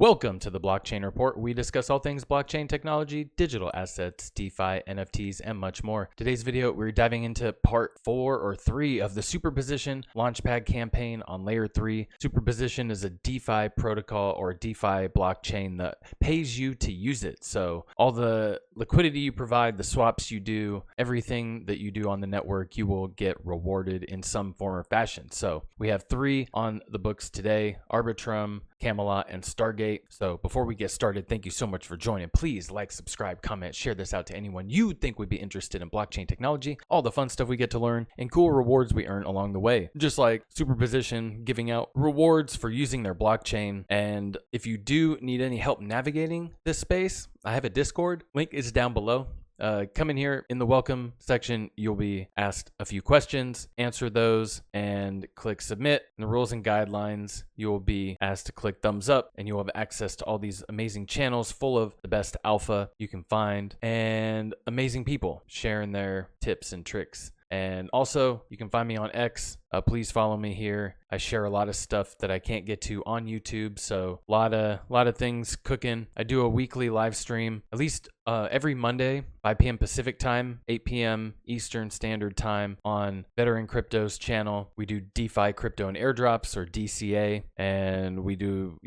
Welcome to the Blockchain Report. We discuss all things blockchain technology, digital assets, DeFi, NFTs, and much more. Today's video, we're diving into part 4 or 3 of the Superposition Launchpad Campaign on Layer 3. Superposition is a DeFi protocol or DeFi blockchain that pays you to use it. So all the liquidity you provide, the swaps you do, everything that you do on the network, you will get rewarded in some form or fashion. So we have 3 on the books today: Arbitrum, Camelot, and Stargate. So before we get started, thank you so much for joining. Please like, subscribe, comment, share this out to anyone you think would be interested in blockchain technology, all the fun stuff we get to learn, and cool rewards we earn along the way. Just like Superposition giving out rewards for using their blockchain. And if you do need any help navigating this space, I have a Discord. Link is down below. Come in here in the welcome section. You'll be asked a few questions, answer those, and click submit. In the rules and guidelines, you'll be asked to click thumbs up, and you'll have access to all these amazing channels full of the best alpha you can find and amazing people sharing their tips and tricks. And also, you can find me on X. Please follow me here. I share a lot of stuff that I can't get to on YouTube, so a lot of things cooking. I do a weekly live stream, at least every Monday, 5 p.m. Pacific time, 8 p.m. Eastern Standard Time on Veteran Crypto's channel. We do DeFi crypto and airdrops, or DCA, and we do,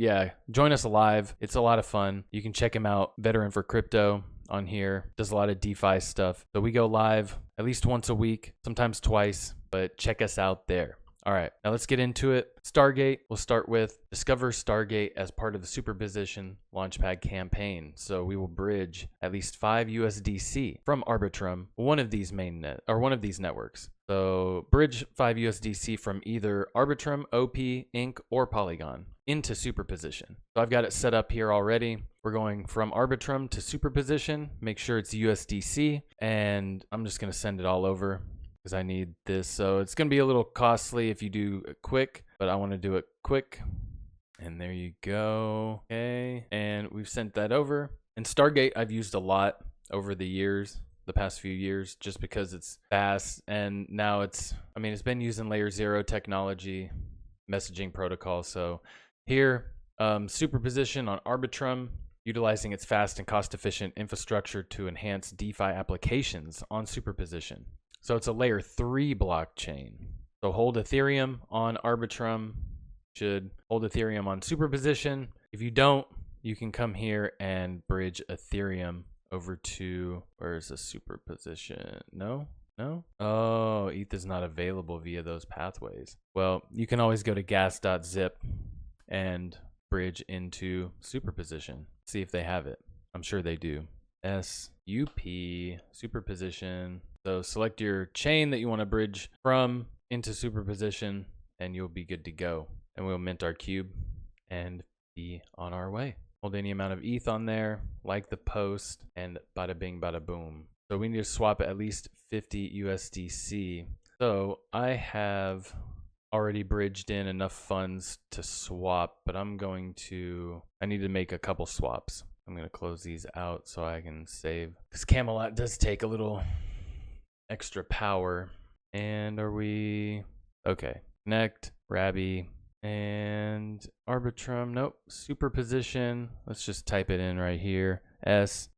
join us live. It's a lot of fun. You can check him out, Veteran for Crypto, on here. Does a lot of DeFi stuff. So we go live at least once a week, sometimes twice, but check us out there. All right, now let's get into it. Stargate, we'll start with discover Stargate as part of the Superposition Launchpad Campaign. So we will bridge at least 5 USDC from Arbitrum, one of these networks. So bridge 5 USDC from either Arbitrum, OP, Inc., or Polygon into Superposition. So I've got it set up here already. We're going from Arbitrum to Superposition. Make sure it's USDC, and I'm just going to send it all over because I need this. So it's going to be a little costly if you do it quick, but I want to do it quick. And there you go. Okay, and we've sent that over. And Stargate I've used a lot over the years, the past few years, just because it's fast. And now it's been using Layer 0 technology, messaging protocol. So here, Superposition on Arbitrum, utilizing its fast and cost-efficient infrastructure to enhance DeFi applications on Superposition. So it's a Layer 3 blockchain. So hold Ethereum on Arbitrum, should hold Ethereum on Superposition. If you don't, you can come here and bridge Ethereum over to, where's the Superposition? No? Oh, ETH is not available via those pathways. Well, you can always go to gas.zip and bridge into Superposition. See if they have it. I'm sure they do. SUP, Superposition. So select your chain that you want to bridge from into Superposition, and you'll be good to go. And we'll mint our cube and be on our way. Hold any amount of ETH on there, like the post, and bada bing, bada boom. So we need to swap at least 50 USDC. So I have already bridged in enough funds to swap, but I need to make a couple swaps. I'm going to close these out so I can save, because Camelot does take a little extra power. And are we okay? Connect, Rabby, and Arbitrum. Nope. Superposition. Let's just type it in right here.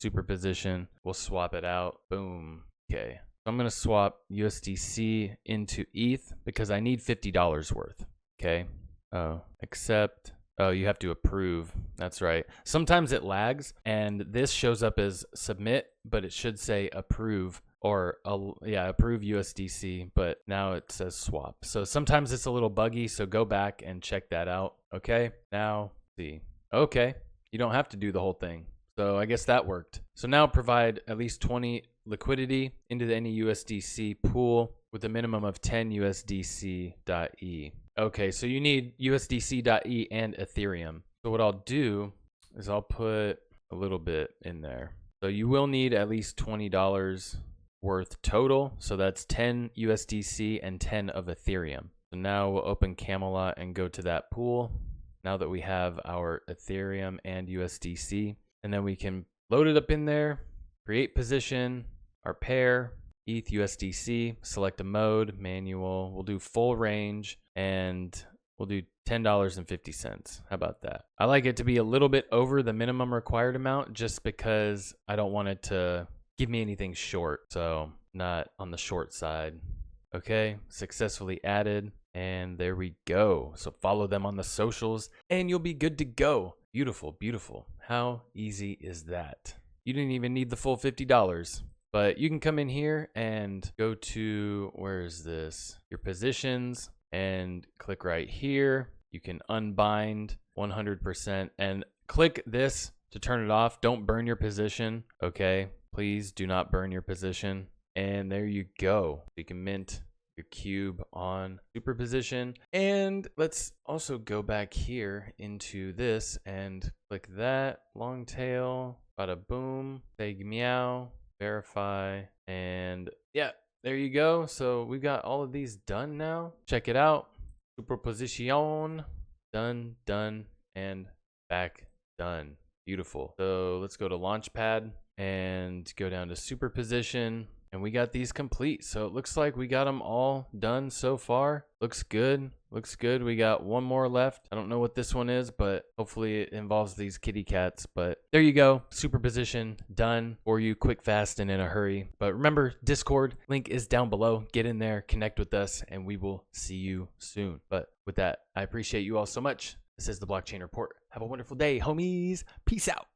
Superposition. We'll swap it out. Boom. Okay. So I'm going to swap USDC into ETH because I need $50 worth. Okay. Oh, accept. Oh, you have to approve. That's right. Sometimes it lags, and this shows up as submit, but it should say approve, or approve USDC, but now it says swap. So sometimes it's a little buggy, so go back and check that out. Okay, now see. Okay, you don't have to do the whole thing. So I guess that worked. So now provide at least 20 liquidity into any USDC pool with a minimum of 10 USDC.E. Okay, so you need USDC.E and Ethereum. So what I'll do is I'll put a little bit in there. So you will need at least $20 worth total. So that's 10 USDC and 10 of Ethereum. So now we'll open Camelot and go to that pool. Now that we have our Ethereum and USDC, and then we can load it up in there, create position, our pair, ETH USDC, select a mode, manual. We'll do full range, and We'll do $10.50. How about that? I like it to be a little bit over the minimum required amount just because I don't want it to give me anything short. So not on the short side. Okay, successfully added. And there we go. So follow them on the socials and you'll be good to go. Beautiful, beautiful. How easy is that? You didn't even need the full $50. But you can come in here and go to, where is this? Your positions, and click right here. You can unbind 100% and click this to turn it off. Don't burn your position, okay? Please do not burn your position. And there you go. You can mint your cube on Superposition. And let's also go back here into this and click that long tail, bada boom, say meow, verify, and yeah, there you go. So we've got all of these done now. Check it out. Superposition, done, and back done. Beautiful. So let's go to Launchpad and go down to Superposition. And we got these complete. So it looks like we got them all done so far. Looks good. Looks good. We got one more left. I don't know what this one is, but hopefully it involves these kitty cats. But there you go. Superposition done for you, quick, fast, and in a hurry. But remember, Discord link is down below. Get in there, connect with us, and we will see you soon. But with that, I appreciate you all so much. This is the Blockchain Report. Have a wonderful day, homies. Peace out.